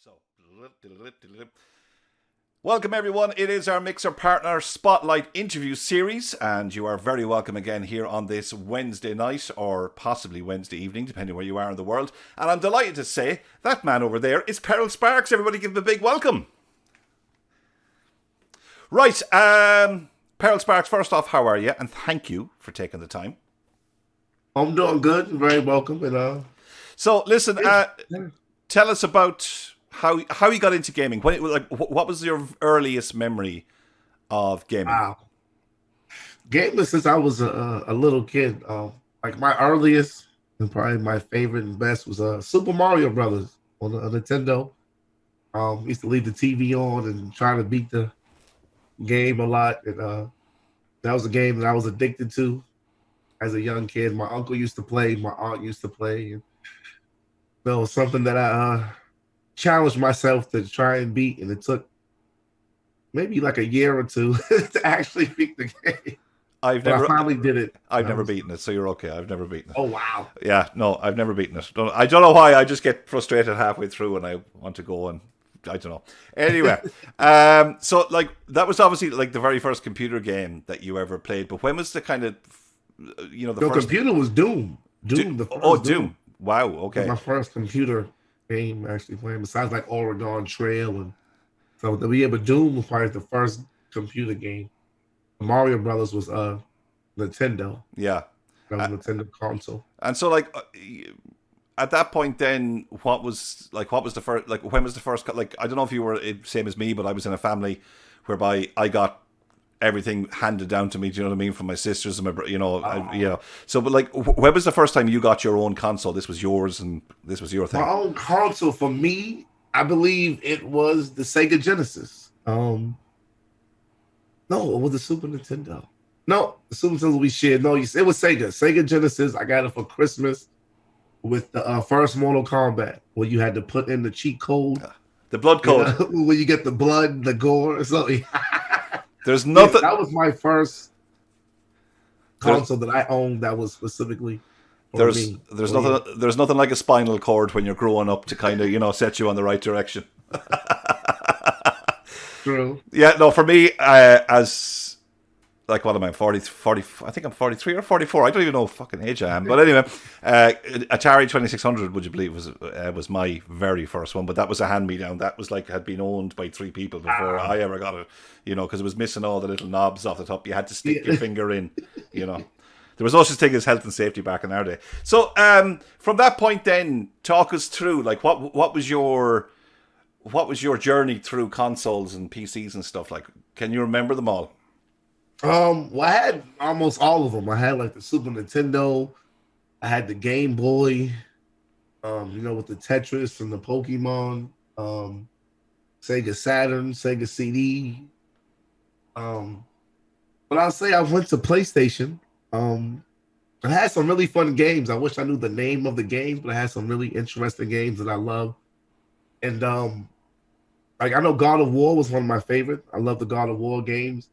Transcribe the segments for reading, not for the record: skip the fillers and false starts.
So, welcome everyone. It is our Mixer Partner Spotlight interview series, and you are very welcome again here on this Wednesday night, or possibly Wednesday evening, depending where you are in the world. And I'm delighted to say that man over there is PerilSparks. Everybody give him a big welcome. Right, PerilSparks, first off, how are you? And thank you for taking the time. I'm doing good. You're very welcome. And So, listen, tell us about how you got into gaming. What was your earliest memory of gaming? wow, gaming since I was a little kid. Like my earliest and probably my favorite and best was Super Mario Brothers on a Nintendo. Used to leave the TV on and try to beat the game a lot, and that was a game that I was addicted to as a young kid. My uncle used to play, my aunt used to play, and that was something that I challenged myself to try and beat, and it took maybe like a year or two to actually beat the game. I've But I never, finally did it. I've I never was, beaten it, so you're okay. I've never beaten it. oh wow. Yeah, no, I've never beaten it. I don't know why. I just get frustrated halfway through, and I want to go and I don't know. Anyway, so like that was obviously like the very first computer game that you ever played. But when was the kind of the The first? computer was Doom. Doom, the Oh, first Doom. Wow. was Okay. my first computer game actually playing, besides like Oregon Trail and so yeah, but Doom was probably the first computer game. Mario Brothers was Nintendo. Yeah. That was Uh, Nintendo console. and so like at that point, then what was the first like when was the first like I don't know if you were same as me, but I was in a family whereby I got everything handed down to me. Do you know what I mean? From my sisters and Oh. So, but like, when was the first time you got your own console? This was yours, and this was your My thing. own console for me, I believe it was the Sega Genesis. No, it was the Super Nintendo. No, the Super Nintendo we shared. No, it was Sega. Sega Genesis. I got it for Christmas with the first Mortal Kombat, where you had to put in the cheat code. The blood You code. know, where you get the blood, the gore, or something. There's Yeah, nothing. that was my first There's console that I owned that was specifically for there's me. there's So yeah, nothing like a spinal cord when you're growing up to kind of set you on the right direction. true. Yeah, no, for me, as like what am I 40? I think I'm 43 or 44. I don't even know what fucking age I am, but anyway, Atari 2600, would you believe, was my very first one. But that was a hand me down. That was like had been owned by three people before Ah, I ever got it, because it was missing all the little knobs off the top. You had to stick your yeah. finger in. you know there was no such thing as health and safety back in our day. So from that point, then talk us through like what was your journey through consoles and PCs and stuff like. Can you remember them all? Well, I had almost all of them. I had like the Super Nintendo. I had the Game Boy. With the Tetris and the Pokemon. Sega Saturn, Sega CD. Um, but I'll say I went to PlayStation. I had some really fun games. I wish I knew the name of the games, but I had some really interesting games that I love. And like I know God of War was one of my favorite. I love the God of War games.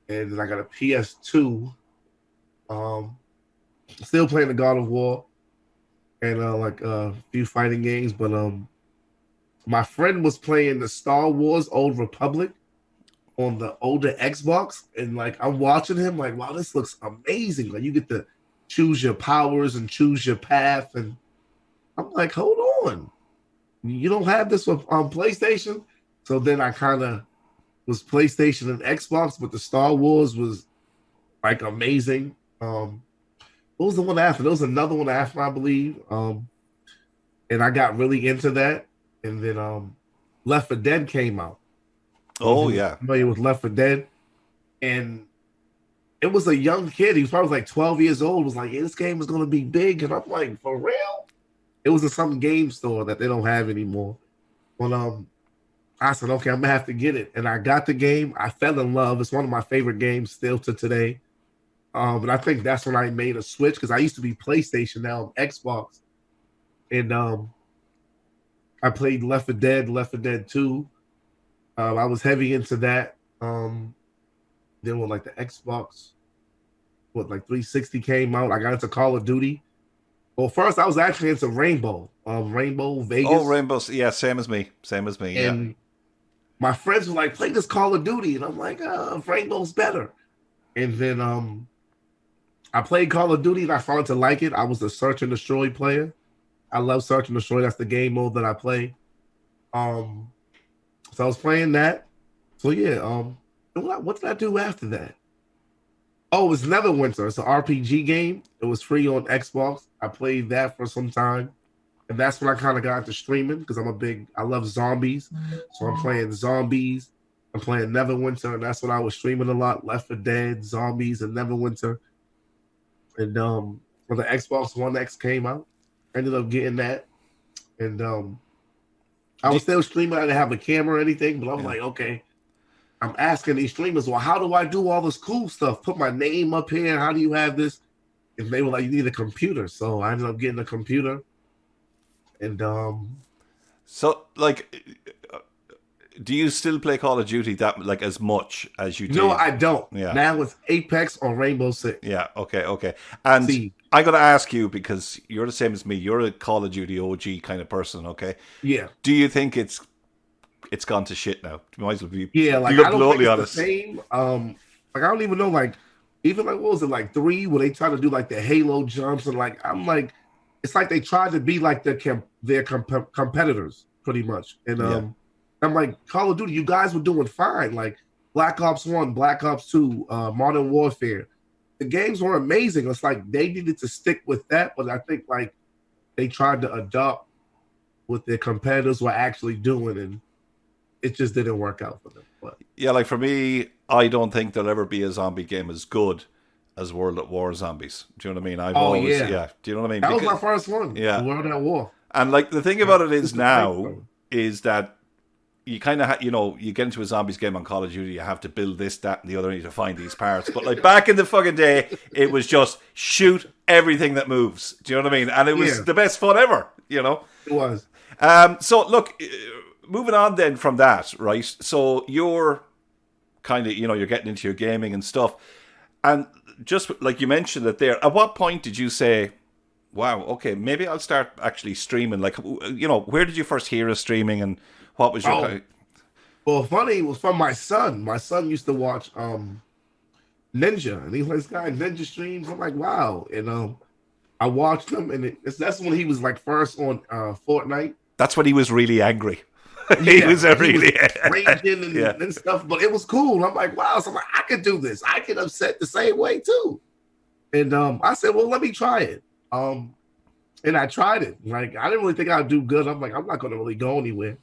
And then I got a PS2. Um, Still playing the God of War and like a few fighting games. But my friend was playing the Star Wars Old Republic on the older Xbox, and like I'm watching him, like, wow, this looks amazing. Like you get to choose your powers and choose your path, and I'm like, hold on, you don't have this on PlayStation. So then I kind of was PlayStation and Xbox, but the Star Wars was like amazing. What was the one after? There was another one after, I believe. And I got really into that. And then Left 4 Dead came out. I don't know if Oh you're yeah. familiar with Left 4 Dead. And it was a young kid. He was probably like 12 years old. Was like, yeah, this game is going to be big. And I'm like, for real? It was in some game store that they don't have anymore. But I said, okay, I'm gonna have to get it. And I got the game. I fell in love. It's one of my favorite games still to today. But I think that's when I made a switch because I used to be PlayStation, now I'm Xbox. And I played Left 4 Dead, Left 4 Dead 2. I was heavy into that. Then when like the Xbox, like 360 came out, I got into Call of Duty. Well, first I was actually into Rainbow Oh, Vegas, Rainbows. Yeah, same as me. Same as me. Yeah. and my friends were like, "Play this Call of Duty," and I'm like, "Rainbow's better." And then I played Call of Duty and I started to like it. I was a search and destroy player. I love search and destroy. That's the game mode that I play. Um, so I was playing that. So yeah, what did I do after that? Oh, it was Neverwinter. It's an RPG game. It was free on Xbox. I played that for some time. And that's when I kind of got into streaming because I love zombies. So I'm playing zombies. I'm playing Neverwinter, and that's what I was streaming a lot. Left 4 Dead, zombies, and Neverwinter. And when the Xbox One X came out, I ended up getting that. And I was Do- still streaming. I didn't have a camera or anything, but I'm yeah. like, okay. I'm asking these streamers, well, how do I do all this cool stuff? Put my name up here. How do you have this? And they were like, you need a computer. So I ended up getting a computer. And So, like, do you still play Call of Duty that like as much as you no, did? I don't. Yeah. Now it's Apex or Rainbow Six. Yeah. Okay. Okay. And See, I got to ask you because you're the same as me. You're a Call of Duty OG kind of person. Okay. yeah. Do you think it's gone to shit now? You might as well Yeah, be like I don't think bluntly it's the honest. same. Like I don't even know, like, even like what was it, like 3, where they try to do like the Halo jumps, and like I'm like, it's like they tried to be like competitors pretty much. And Yeah. I'm like, Call of Duty, you guys were doing fine. Like Black Ops 1, Black Ops 2, Modern Warfare. The games were amazing. It's like they needed to stick with that, but I think like they tried to adopt what their competitors were actually doing, and it just didn't work out for them. But Yeah. Like for me, I don't think there'll ever be a zombie game as good as World at War Zombies. Do you know what I mean? I've oh always yeah, yeah. Do you know what I mean? that was my Because first one, yeah. World at War. And like the thing about it is It's a great now one. is that you kind of you get into a zombies game on Call of Duty, you have to build this, that, and the other, and you to find these parts. But like back in the fucking day, it was just shoot everything that moves. Do you know what I mean? And it Yeah, was the best fun ever. You know. it was. So look, moving on then from that, right? So you're kind of you're getting into your gaming and stuff, and just like you mentioned it there. At what point did you say, wow, okay, maybe I'll start actually streaming? Like, where did you first hear of streaming and what was your Oh, well, funny, it was from my son. My son used to watch Ninja, and he's like, this guy Ninja streams. I'm like, wow. And I watched him, and that's when he was like first on Fortnite. that's when he was really angry. He Yeah, was a he was really, raging yeah. and stuff, but it was cool. I'm like, wow. So I'm like, I could do this. I get upset the same way too. And I said, well, let me try it. And I tried it. Like, I didn't really think I'd do good. I'm like, I'm not going to really go anywhere.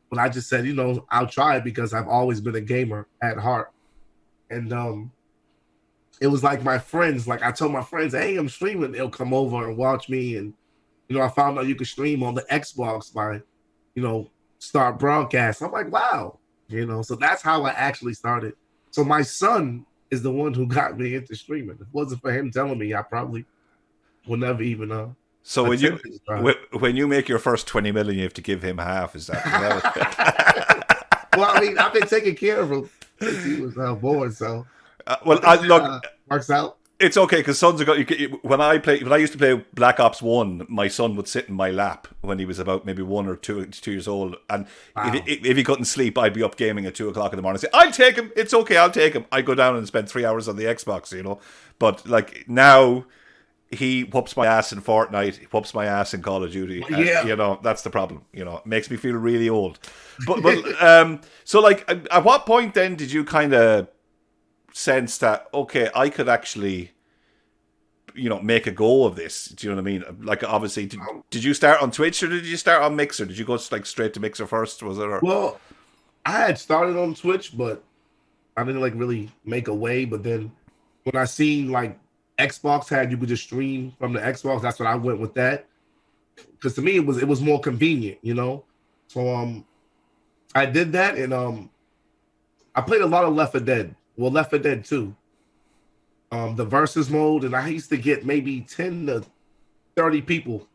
But I just said, I'll try it because I've always been a gamer at heart. And it was like my friends, like I told my friends, hey, I'm streaming. They'll come over and watch me. And, I found out you could stream on the Xbox by, start broadcast. I'm like, wow. So that's how I actually started. So my son is the one who got me into streaming. If it wasn't for him telling me, I probably would never even So attempt to try. when you make your first 20 million, you have to give him half. Well, I mean, I've been taking care of him since he was born, so Well, I think that look, works out. it's okay because sons have got. When I used to play Black Ops 1, my son would sit in my lap when he was about maybe 1 or 2 years old, and Wow. if he couldn't sleep, I'd be up gaming at 2 o'clock in the morning. Say, I'll take him. It's okay. I'll take him. I go down and spend 3 hours on the Xbox. But like now, he whoops my ass in Fortnite. He whoops my ass in Call of Duty. Yeah. That's the problem. It makes me feel really old. But so like, at what point then did you kind of sense that okay, I could actually make a go of this? Do you know what I mean? Like obviously, did you start on Twitch or did you start on Mixer? Did you go like straight to Mixer first? Was it? Or? Well, I had started on Twitch, but I didn't like really make a way. But then when I seen like Xbox had you could just stream from the Xbox, that's when I went with that. Because to me it was more convenient. So I did that, and I played a lot of Left 4 Dead. Well, Left 4 Dead 2. The versus mode, and I used to get maybe 10 to 30 people.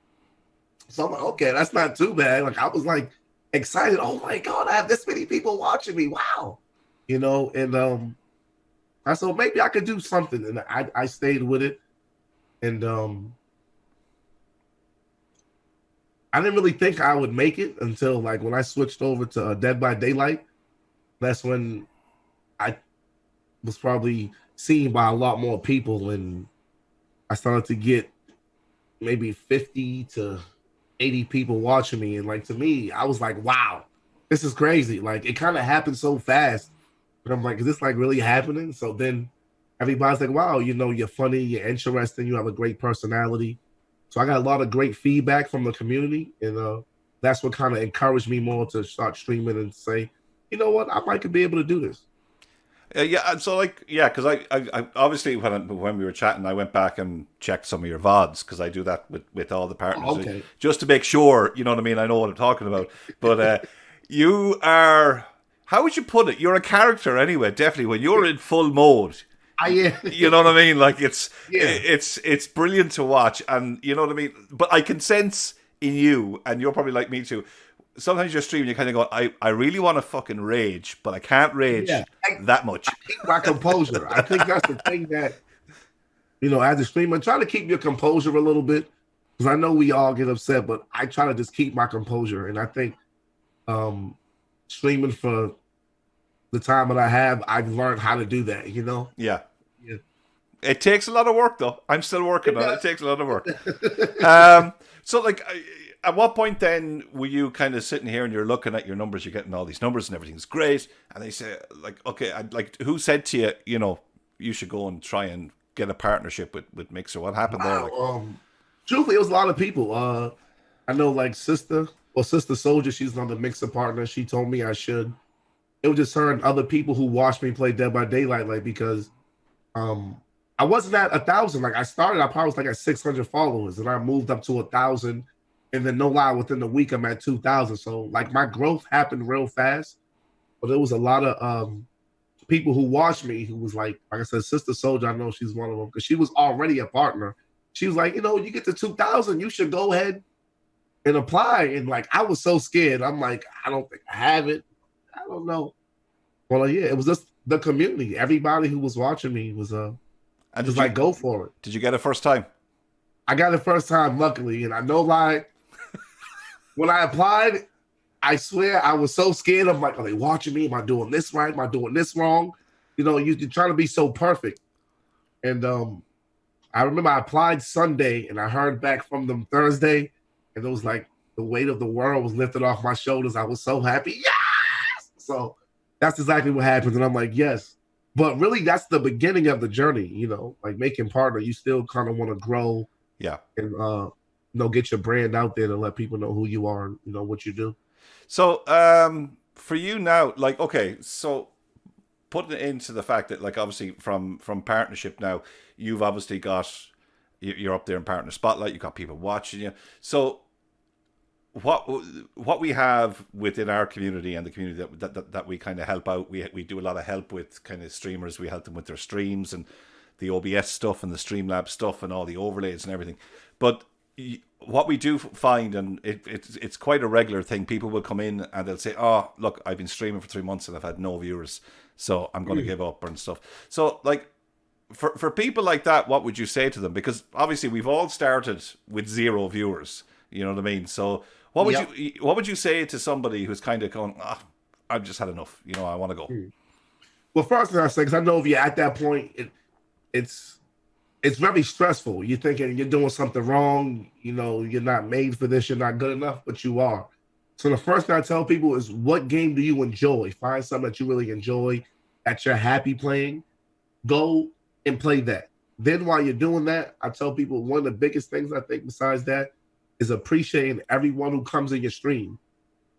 So I'm like, okay, that's not too bad. Like I was like excited. Oh my god, I have this many people watching me. Wow. And I said maybe I could do something. And I stayed with it. And I didn't really think I would make it until like when I switched over to Dead by Daylight. That's when I was probably seen by a lot more people, and I started to get maybe 50 to 80 people watching me. And like to me, I was like, wow, this is crazy. Like it kind of happened so fast. But I'm like, is this like really happening? So then everybody's like, wow, you're funny, you're interesting, you have a great personality. So I got a lot of great feedback from the community. And that's what kind of encouraged me more to start streaming and say, you know what, I might could be able to do this. Yeah, and so like, yeah, because I obviously when we were chatting, I went back and checked some of your VODs because I do that with all the partners, Oh, okay. just to make sure, you know what I mean. I know what I'm talking about, but you are, how would you put it? You're a character anyway. Definitely, when you're in full mode, I yeah. you know what I mean. Like Yeah. it's brilliant to watch, and you know what I mean. But I can sense in you, and you're probably like me too. Sometimes you're streaming, you kind of go, I really want to fucking rage, but I can't Yeah. rage that much. Keep my composure. I think that's the thing that, as a streamer, try to keep your composure a little bit. Because I know we all get upset, but I try to just keep my composure. And I think um streaming for the time that I have, I've learned how to do that. Yeah. Yeah. It takes a lot of work, though. I'm still working It on it. does. It takes a lot of work. So, like, at what point then were you kind of sitting here and you're looking at your numbers, you're getting all these numbers and everything's great, and they say, like, okay, like, who said to you, you should go and try and get a partnership with Mixer? What happened there? Like, Truthfully, it was a lot of people. I know like Sister Soldier, she's another Mixer partner. She told me I should. It was just her and other people who watched me play Dead by Daylight, like because um I wasn't at 1,000. Like I started, I probably was like at 600 followers, and I moved up to 1,000, and then no lie, within the week I'm at 2,000. So like my growth happened real fast, but there was a lot of people who watched me who was like I said, Sister Soldier. I know she's one of them because she was already a partner. She was like, you get to 2,000, you should go ahead and apply. And like I was so scared. I'm like, I don't think I have it. I don't know. Well, yeah, it was just the community. Everybody who was watching me was and just like, go for it. did you get it first time? I got it first time, luckily, and I know like when I applied, I swear I was so scared. I'm like, are they watching me? Am I doing this right? Am I doing this wrong? You're trying to be so perfect. And I remember I applied Sunday and I heard back from them Thursday, and it was like the weight of the world was lifted off my shoulders. I was so happy. Yes! So that's exactly what happened. And I'm like, yes. But really, that's the beginning of the journey, like making partner. You still kind of want to grow, Yeah. and get your brand out there to let people know who you are and what you do. So, for you now, like, okay, so putting it into the fact that, like, obviously from partnership now, you've obviously got, you're up there in partner spotlight. You've got people watching you. So, what we have within our community and the community that we kind of help out, we do a lot of help with kind of streamers. We help them with their streams and the OBS stuff and the Streamlabs stuff and all the overlays and everything. But what we do find, and it's quite a regular thing, people will come in and they'll say, oh, look, I've been streaming for 3 months and I've had no viewers, so I'm going to give up and stuff. So, like, for people like that, what would you say to them? Because obviously we've all started with 0 viewers, you know what I mean? So what would you say to somebody who's kind of going, I've just had enough, I want to go? Well, first thing I say, because I know if you're at that point, it's very stressful. You're thinking you're doing something wrong. You're not made for this. You're not good enough, but you are. So the first thing I tell people is, what game do you enjoy? Find something that you really enjoy, that you're happy playing. Go and play that. Then while you're doing that, I tell people one of the biggest things I think besides that is appreciating everyone who comes in your stream.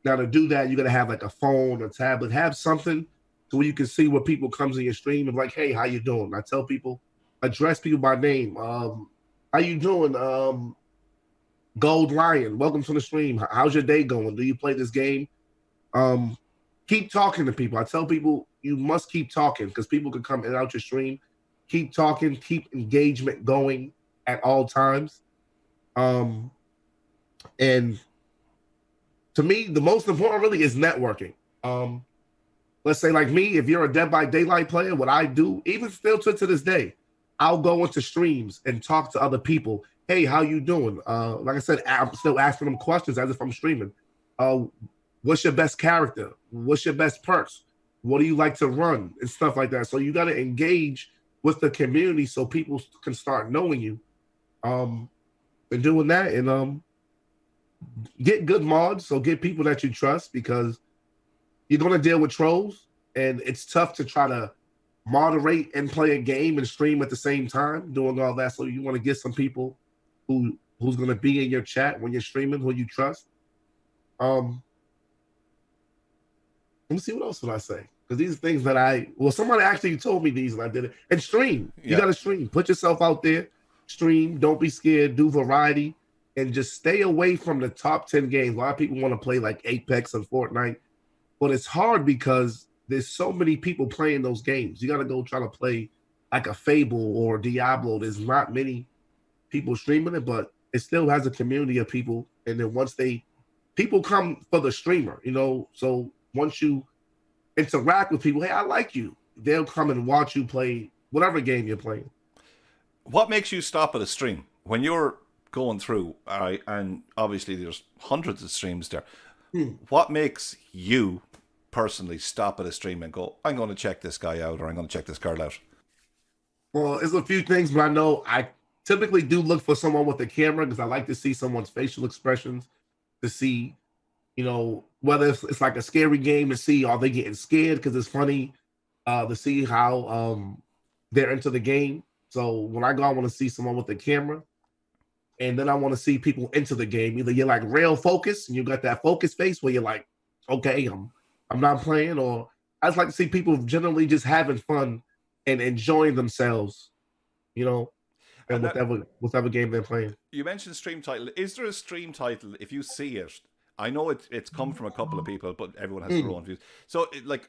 Now to do that, you're going to have like a phone, a tablet, have something so where you can see what people comes in your stream and like, hey, how you doing? I tell people, address people by name. How you doing? Gold Lion, welcome to the stream. How's your day going? Do you play this game? Keep talking to people. I tell people you must keep talking because people can come in and out your stream. Keep talking, keep engagement going at all times. And to me, the most important really is networking. Let's say like me, if you're a Dead by Daylight player, what I do, even still to this day, I'll go into streams and talk to other people hey, how you doing? Like I said, I'm still asking them questions as if I'm streaming. Uh, what's your best character? What's your best perks? What do you like to run and stuff like that? So you got to engage with the community so people can start knowing you. Um, and doing that, and get good mods. So get people that you trust because you're going to deal with trolls, and it's tough to try to moderate and play a game and stream at the same time, doing all that. So you want to get some people who's going to be in your chat when you're streaming, who you trust. Um, Let me see what else would I say because these are things that somebody actually told me these and I did it. And stream, you got to stream, put yourself out there, stream. Don't be scared. Do variety. And just stay away from the top 10 games. A lot of people want to play like Apex and Fortnite, but it's hard because there's so many people playing those games. You got to go try to play like a Fable or Diablo. There's not many people streaming it, but it still has a community of people. And then people come for the streamer, so once you interact with people, hey, I like you, they'll come and watch you play whatever game you're playing. What makes you stop at a stream when you're going through? And obviously there's hundreds of streams there. What makes you personally stop at a stream and go, I'm going to check this guy out or I'm going to check this girl out? Well, there's a few things, but I know I typically do look for someone with a camera because I like to see someone's facial expressions to see, whether it's like a scary game to see are they getting scared because it's funny to see how they're into the game. So when I go, I want to see someone with a camera, and then I want to see people into the game. Either you're like real focused and you got that focus face where you're like, okay, I'm not playing, or I just like to see people generally just having fun and enjoying themselves, and whatever game they're playing. You mentioned stream title. Is there a stream title if you see it? I know it's come from a couple of people, but everyone has their own views. So, like,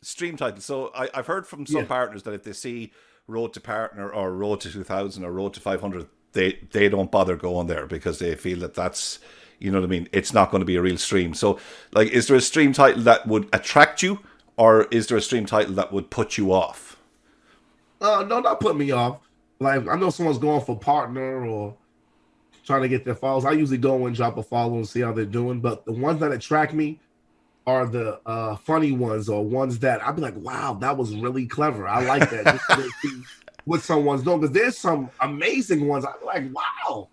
stream title. So, I've heard from some partners that if they see Road to Partner or Road to 2000 or Road to 500, they don't bother going there because they feel that that's, you know what I mean? It's not going to be a real stream. So, like, is there a stream title that would attract you, or is there a stream title that would put you off? No, not put me off. Like, I know someone's going for partner or trying to get their follows. I usually go and drop a follow and see how they're doing. But the ones that attract me are the funny ones or ones that I'd be like, wow, that was really clever. I like that. Just to see what someone's doing. Because there's some amazing ones. I'm like, wow,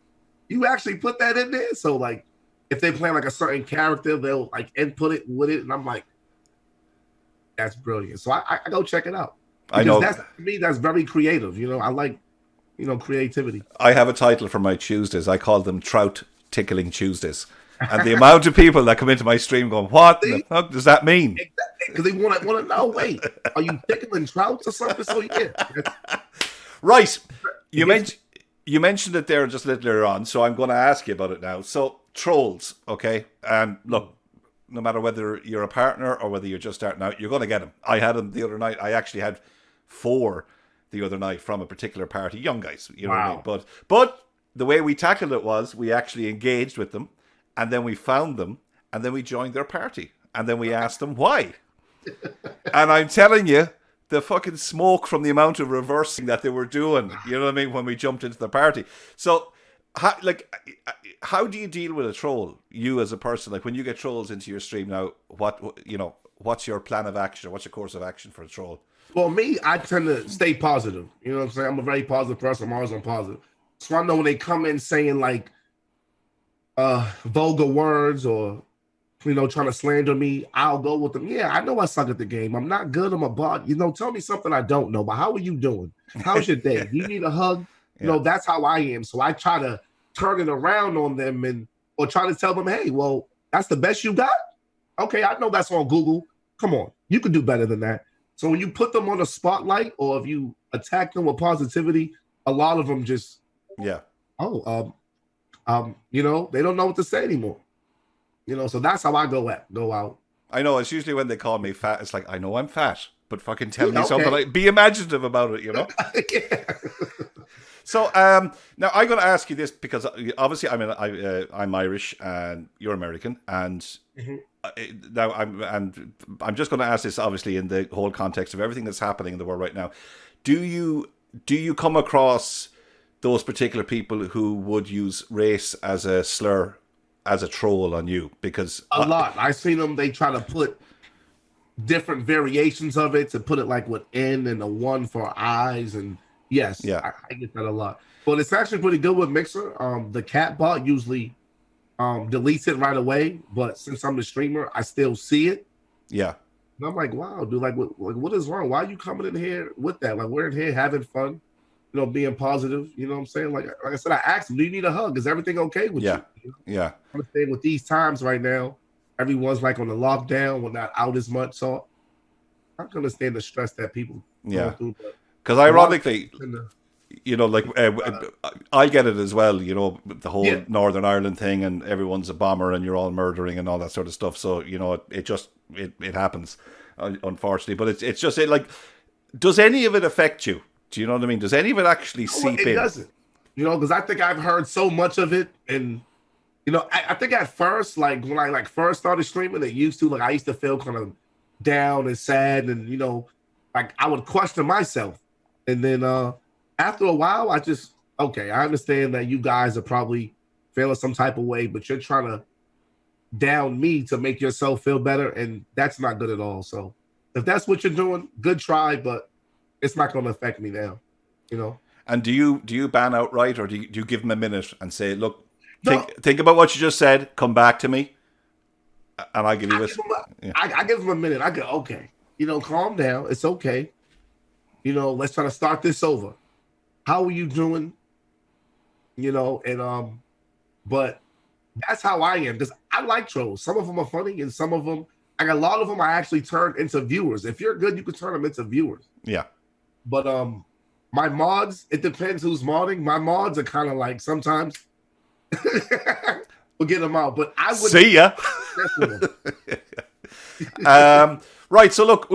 you actually put that in there? So, like, if they play like a certain character, they'll like input it with it. And I'm like, that's brilliant. So I go check it out. Because I know. To me, that's very creative. I like, creativity. I have a title for my Tuesdays. I call them Trout Tickling Tuesdays. And the amount of people that come into my stream going, what the fuck does that mean? Exactly, because they want to know, wait, are you tickling trouts or something? So, yeah. Right. You mentioned it there just a little earlier on, so I'm going to ask you about it now. So, trolls, okay? And look, no matter whether you're a partner or whether you're just starting out, you're going to get them. I had them the other night. I actually had 4 the other night from a particular party, young guys, what I mean? But the way we tackled it was we actually engaged with them, and then we found them, and then we joined their party, and then we asked them why. And I'm telling you, the fucking smoke from the amount of reversing that they were doing, you know what I mean, when we jumped into the party. So, how do you deal with a troll, you as a person? Like, when you get trolls into your stream now, what's your plan of action, or what's your course of action for a troll? Well, me, I tend to stay positive. You know what I'm saying? I'm a very positive person. I'm always on positive. So I know when they come in saying like vulgar words or trying to slander me, I'll go with them. Yeah, I know I suck at the game. I'm not good. I'm a bot. Tell me something I don't know. But how are you doing? How's your day? You need a hug? Yeah. That's how I am. So I try to turn it around on them or try to tell them, hey, well, that's the best you got? Okay, I know that's on Google. Come on. You could do better than that. So when you put them on a spotlight or if you attack them with positivity, a lot of them just, they don't know what to say anymore. So that's how I go out. I know, it's usually when they call me fat, it's like, I know I'm fat, but fucking tell me something, like, be imaginative about it, Yeah. So now I'm going to ask you this because obviously I'm Irish and you're American, and now I'm just going to ask this obviously in the whole context of everything that's happening in the world right now. Do you come across those particular people who would use race as a slur, as a troll on you, because A lot. I seen them. They try to put different variations of it to put it like with N and a one for eyes, and yes, yeah, I get that a lot. But it's actually pretty good with Mixer. The cat bot usually deletes it right away, but since I'm the streamer, I still see it. yeah, And I'm like, wow, dude, like what is wrong? Why are you coming in here with that? Like, we're in here having fun, being positive. You know what I'm saying? Like I said, I asked him, do you need a hug? Is everything okay with yeah, you? yeah. I'm saying with these times right now, everyone's like on the lockdown, we're not out as much. So I can understand the stress that people go through. Because ironically, like I get it as well. The whole Northern Ireland thing, and everyone's a bomber, and you're all murdering and all that sort of stuff. So it happens, unfortunately. But it's just like, does any of it affect you? Do you know what I mean? Does any of it actually seep in? It doesn't. Because I think I've heard so much of it, and I think at first, like when I first started streaming, I used to feel kind of down and sad, and like I would question myself, and then after a while, I understand that you guys are probably feeling some type of way, but you're trying to down me to make yourself feel better, and that's not good at all. So if that's what you're doing, good try, but it's not going to affect me now, And do you ban outright, or do you give them a minute and say, look, think about what you just said, come back to me, and I give you this. I give them a minute. I go, okay, calm down. It's okay. Let's try to start this over. How are you doing? But that's how I am, because I like trolls. Some of them are funny, and some of them, like a lot of them, I actually turn into viewers. If you're good, you can turn them into viewers. Yeah. But my mods, it depends who's modding. My mods are kind of like sometimes we'll get them out, but I would see ya. Right, so look,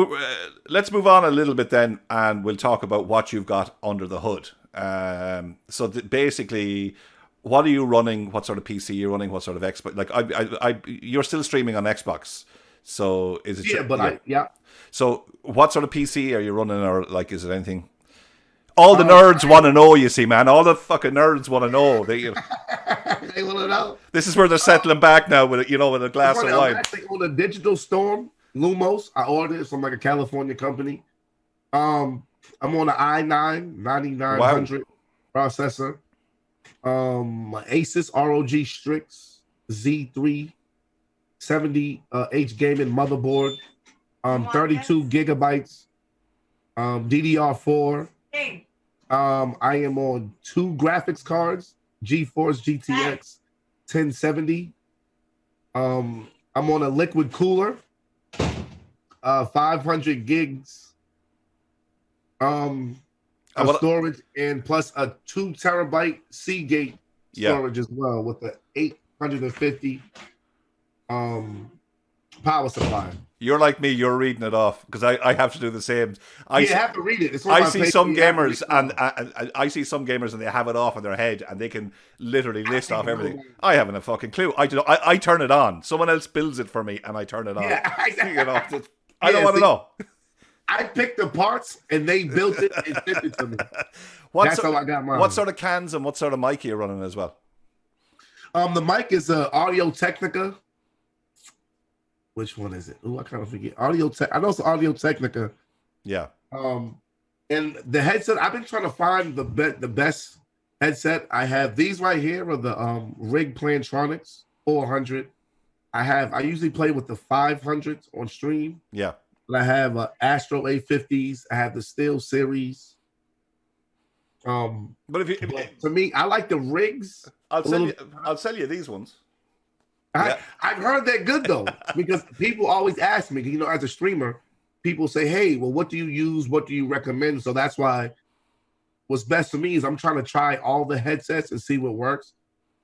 let's move on a little bit then, and we'll talk about what you've got under the hood. So basically, what are you running? What sort of PC you're running? What sort of Xbox? Like, you're still streaming on Xbox, so is it? Yeah. So, what sort of PC are you running, or like, is it anything? All the nerds want to know. You see, man, all the fucking nerds want to know. They want to know. This is where they're settling back now with a glass of wine. I'm actually on a Digital Storm Lumos. I ordered it from like a California company. I'm on an i9 9900 processor. My Asus ROG Strix Z3 70H gaming motherboard. 32 gigabytes. DDR4. I am on 2 graphics cards, GeForce GTX 1070. I'm on a liquid cooler, 500 gigs of storage, and plus a 2 terabyte Seagate storage as well, with the 850 power supply. You're like me. You're reading it off, because I have to do the same. You have to read it. I see some gamers and I see some gamers and they have it off in their head and they can literally list off everything. I haven't a fucking clue. I turn it on. Someone else builds it for me and I turn it on. I don't want to know. I picked the parts and they built it and shipped it to me. That's how I got mine. What sort of cans and what sort of mic are you running as well? The mic is Audio Technica. Which one is it? Oh, I kind of forget. I know it's Audio Technica. Yeah. And the headset, I've been trying to find the best headset. I have these right here are the Rig Plantronics 400. I usually play with the 500s on stream. Yeah. And I have Astro A50s. I have the Steel Series. But to me, I like the rigs. I'll sell you these ones. I've heard that good though, because people always ask me, as a streamer, people say, hey, well, what do you use? What do you recommend? So that's why what's best for me is I'm trying to try all the headsets and see what works.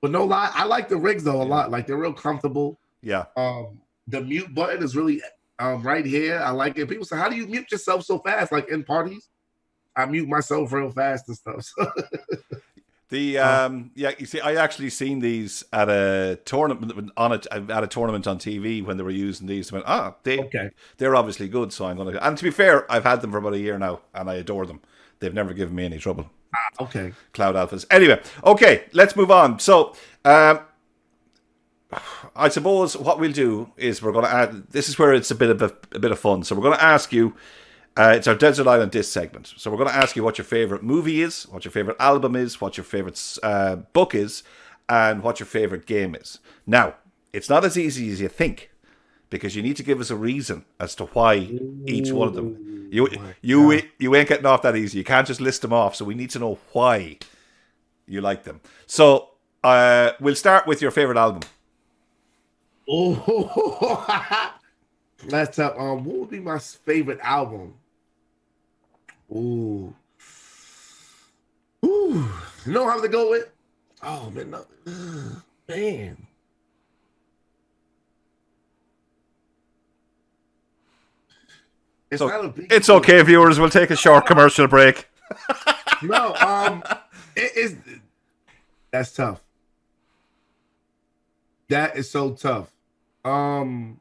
But no lie, I like the rigs though a lot. Like, they're real comfortable. Yeah. The mute button is really right here. I like it. People say, how do you mute yourself so fast? Like in parties, I mute myself real fast and stuff. So. You see, I actually seen these at a tournament at a tournament on TV when they were using these. I went, they're obviously good, so I'm gonna. And to be fair, I've had them for about a year now, and I adore them. They've never given me any trouble. Okay. Cloud Alphas. Anyway, okay, let's move on. So, I suppose what we'll do is we're going to add. This is where it's a bit of fun. So we're going to ask you. It's our Desert Island Disc segment. So we're going to ask you what your favorite movie is, what your favorite album is, what your favorite book is, and what your favorite game is. Now, it's not as easy as you think, because you need to give us a reason as to why each one of them. You ain't getting off that easy. You can't just list them off. So we need to know why you like them. So we'll start with your favorite album. Oh, that's tough. What would be my favorite album? Ooh. You know how to go with? Oh man, no. Man. It's okay, viewers. We'll take a short commercial break. No, it is. That's tough. That is so tough. I'm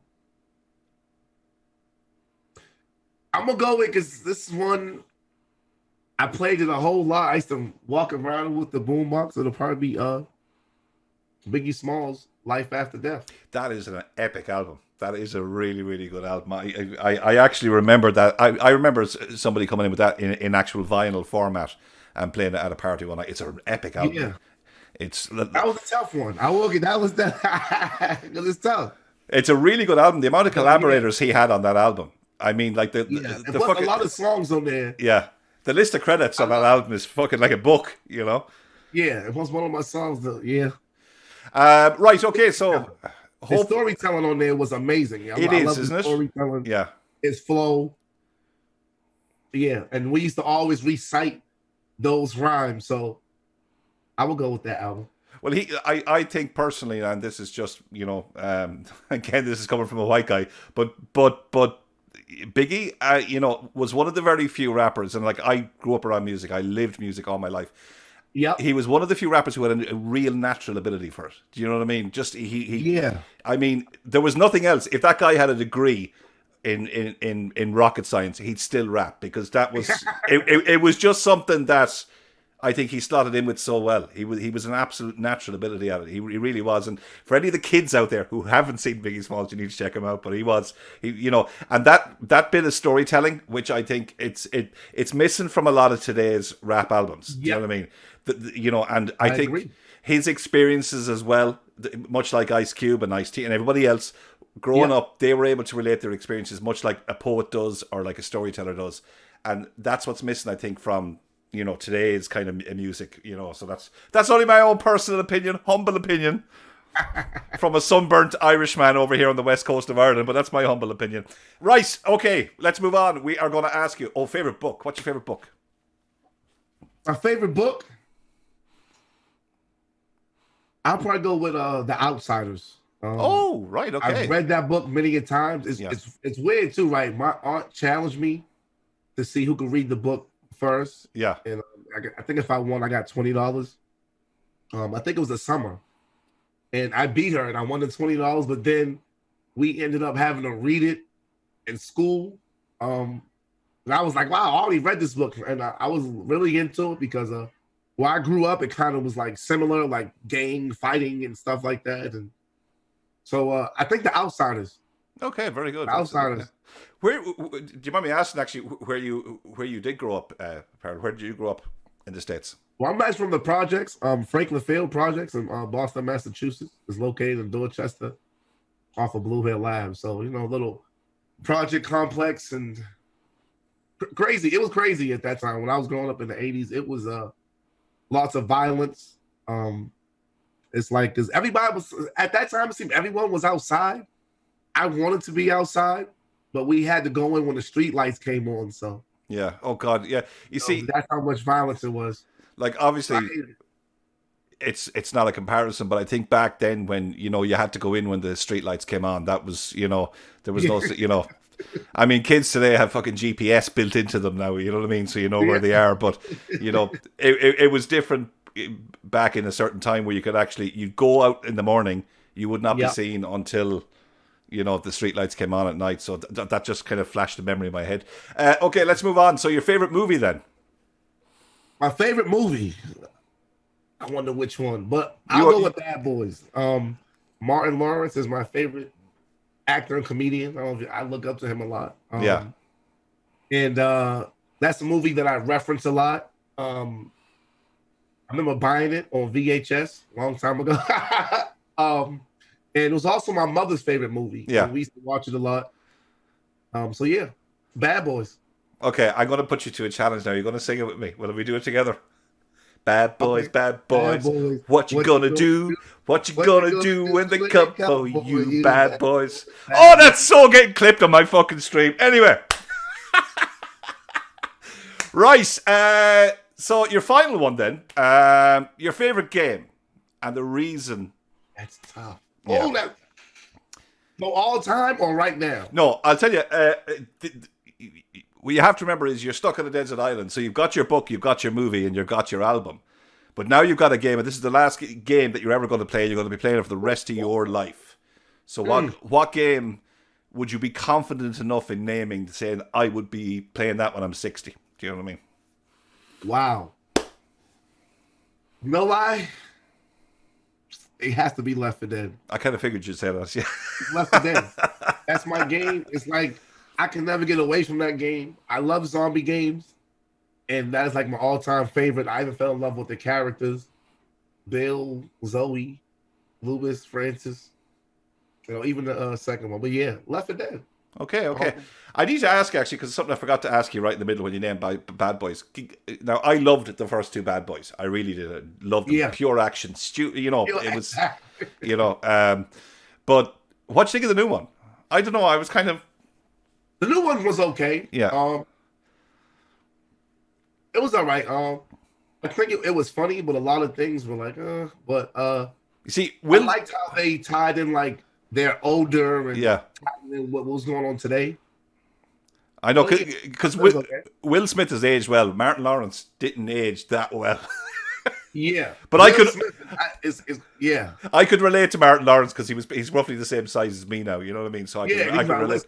gonna go with, because this one I played it a whole lot. I used to walk around with the boombox. It'll probably be Biggie Smalls' "Life After Death." That is an epic album. That is a really, really good album. I actually remember that. I remember somebody coming in with that in actual vinyl format and playing it at a party one night. It's an epic album. Yeah. That was a tough one. I will get that was that because it's tough. It's a really good album. The amount of collaborators he had on that album. I mean, like the fucking, a lot of songs on there. Yeah, the list of credits on that album is fucking like a book, you know. Yeah, it was one of my songs though. Yeah. Right. Okay. So the storytelling on there was amazing. I love isn't it? Storytelling. Yeah. Its flow. Yeah, and we used to always recite those rhymes. So I will go with that album. Well, I think personally, and this is just, you know, again, this is coming from a white guy, but Biggie, you know, was one of the very few rappers, and like, I grew up around music, I lived music all my life. Yeah, he was one of the few rappers who had a real natural ability for it. Do you know what I mean? Just yeah. I mean, there was nothing else. If that guy had a degree in rocket science, he'd still rap, because that was it was just something that I think he slotted in with so well. He was an absolute natural ability at it. He really was. And for any of the kids out there who haven't seen Biggie Smalls, you need to check him out. But he you know, and that bit of storytelling, which I think it's missing from a lot of today's rap albums. Do you know what I mean? You know, and I think agree. His experiences as well, much like Ice Cube and Ice-T and everybody else, growing up, they were able to relate their experiences much like a poet does or like a storyteller does. And that's what's missing, I think, from, you know, today's kind of music, you know. So that's only my own personal opinion, humble opinion, from a sunburnt Irishman over here on the west coast of Ireland, but that's my humble opinion. Right, okay, let's move on. We are going to ask you, favorite book. What's your favorite book? My favorite book? I'll probably go with The Outsiders. Right, okay. I've read that book many a times. It's weird too, right? My aunt challenged me to see who could read the book first. Yeah. And I think if I won, I got $20. I think it was a summer. And I beat her and I won the $20, but then we ended up having to read it in school. And I was like, wow, I already read this book. And I was really into it because where I grew up, it kind of was like similar, like gang fighting and stuff like that. And so I think The Outsiders. Okay, very good. The Outsiders. Where do you mind me asking actually where you did grow up? Where did you grow up in the States? Well, I'm actually from the projects, Franklin Field Projects in Boston, Massachusetts. It's located in Dorchester, off of Blue Hill Lab. So, you know, a little project complex and crazy. It was crazy at that time when I was growing up in the 80s. It was lots of violence. It's like, because everybody was at that time, it seemed everyone was outside. I wanted to be outside, but we had to go in when the street lights came on. So yeah, oh god, yeah. You see, that's how much violence it was. Like, obviously, it's not a comparison, but I think back then when, you know, you had to go in when the street lights came on, that was, you know, there was no, you know, I mean, kids today have fucking GPS built into them now, you know what I mean? So you know where they are, but, you know, it was different back in a certain time where you could actually, you'd go out in the morning, you would not be seen until, you know, the street lights came on at night. So that just kind of flashed a memory in my head. Okay, let's move on. So your favorite movie then? My favorite movie. I wonder which one, but I'll go with Bad Boys. Martin Lawrence is my favorite actor and comedian. I look up to him a lot. Yeah. And that's a movie that I reference a lot. I remember buying it on VHS a long time ago. And it was also my mother's favorite movie. Yeah. We used to watch it a lot. So yeah, Bad Boys. Okay, I'm going to put you to a challenge now. You're going to sing it with me. Will we do it together? Bad boys, bad boys. What you gonna do? What you gonna do when they come for you, bad boys? Oh, that's so getting clipped on my fucking stream. Anyway. Right. So your final one then. Your favorite game and the reason. That's tough. Yeah. Oh, that. No, all time or right now? No, I'll tell you. What you have to remember is you're stuck on a desert island. So you've got your book, you've got your movie, and you've got your album. But now you've got a game, and this is the last game that you're ever going to play. You're going to be playing it for the rest of your life. So what game would you be confident enough in naming, saying, I would be playing that when I'm 60? Do you know what I mean? Wow. No lie. It has to be Left 4 Dead. I kind of figured you'd say that, yeah. Left 4 Dead. That's my game. It's like, I can never get away from that game. I love zombie games, and that is like my all-time favorite. I even fell in love with the characters: Bill, Zoe, Lewis, Francis. You know, even the second one. But yeah, Left 4 Dead. Okay. I need to ask actually because it's something I forgot to ask you right in the middle when you named Bad Boys. Now I loved the first two Bad Boys. I really did. I loved them. Pure action. It was. But what do you think of the new one? I don't know. I was kind of. The new one was okay. Yeah. It was all right. I think it was funny, but a lot of things were like, But you see, I liked how they tied in like they're older and tied in what was going on today. I know because Will Smith has aged well. Martin Lawrence didn't age that well. Yeah, but Will I could. Smith I could relate to Martin Lawrence because he's roughly the same size as me now. You know what I mean? So I could relate.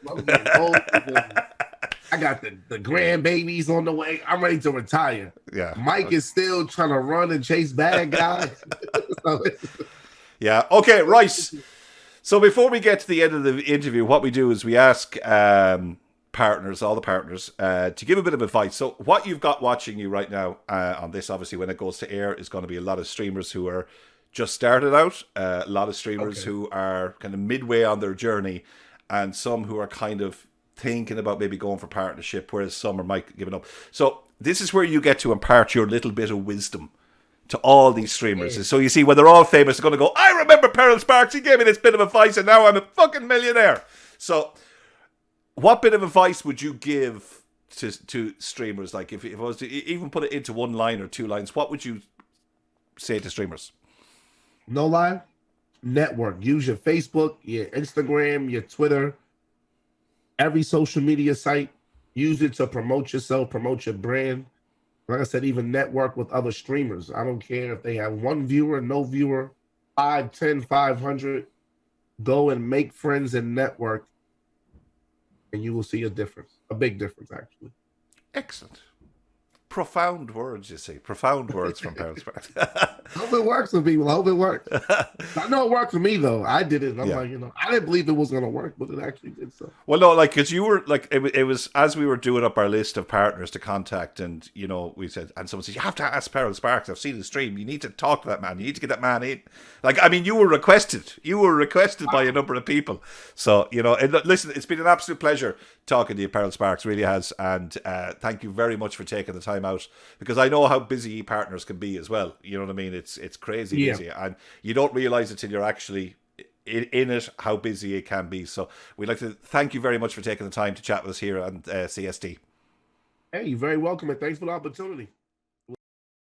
I got the grandbabies on the way. I'm ready to retire. Yeah, Mike is still trying to run and chase bad guys. Yeah. Okay. Right. So before we get to the end of the interview, what we do is we ask all the partners, to give a bit of advice. So what you've got watching you right now on this, obviously, when it goes to air, is going to be a lot of streamers who are just started out, a lot of streamers who are kind of midway on their journey, and some who are kind of thinking about maybe going for partnership, whereas some are might giving up. So this is where you get to impart your little bit of wisdom to all these streamers. So you see, when they're all famous, they're going to go, I remember PerilSparks, he gave me this bit of advice, and now I'm a fucking millionaire. So what bit of advice would you give to streamers? Like if I was to even put it into one line or two lines, what would you say to streamers? No lie, network. Use your Facebook, your Instagram, your Twitter, every social media site. Use it to promote yourself, promote your brand. Like I said, even network with other streamers. I don't care if they have one viewer, no viewer, 5, 10, 500. Go and make friends and network, and you will see a difference, a big difference, actually. Excellent. Profound words, you see. Profound words from PerilSparks. Hope it works for people. I hope it works. I know it worked for me, though. I did it. And I'm like, I didn't believe it was going to work, but it actually did so. Well, no, like, because you were, like, it was, as we were doing up our list of partners to contact, and, we said, and someone said, you have to ask PerilSparks. I've seen the stream. You need to talk to that man. You need to get that man in. Like, I mean, you were requested. You were requested by a number of people. So, listen, it's been an absolute pleasure talking to you, PerilSparks. Really has. And thank you very much for taking the time out, because I know how busy partners can be as well. You know what I mean? It's crazy busy, and you don't realize it till you're actually in it, how busy it can be. So we'd like to thank you very much for taking the time to chat with us here on CST. Hey, you're very welcome, and thanks for the opportunity.